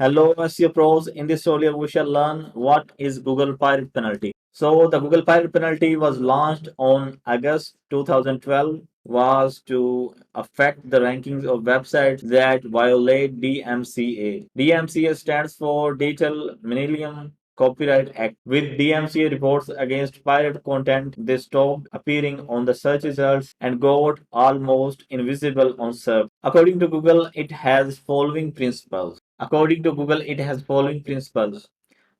Hello, SEO Pros. In this tutorial, we shall learn what is Google Pirate Penalty. So, the Google Pirate Penalty was launched on August 2012 was to affect the rankings of websites that violate DMCA. DMCA stands for Digital Millennium Copyright Act. With DMCA reports against pirate content, they stopped appearing on the search results and got almost invisible on search. According to Google, it has following principles. According to Google, it has following principles.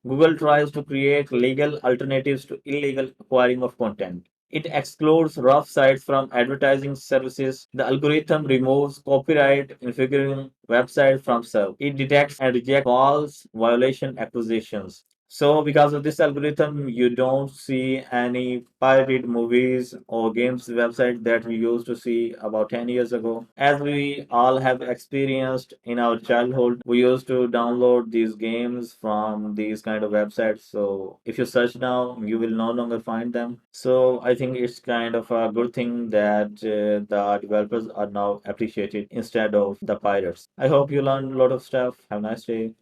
Google tries to create legal alternatives to illegal acquiring of content. It excludes rough sites from advertising services. The algorithm removes copyright infringing websites from search. It detects and rejects false violation accusations. So, because of this algorithm, you don't see any pirated movies or games website that we used to see about 10 years ago. As we all have experienced in our childhood, we used to download these games from these kind of websites. So, if you search now, you will no longer find them. So, I think it's kind of a good thing that the developers are now appreciated instead of the pirates. I hope you learned a lot of stuff. Have a nice day.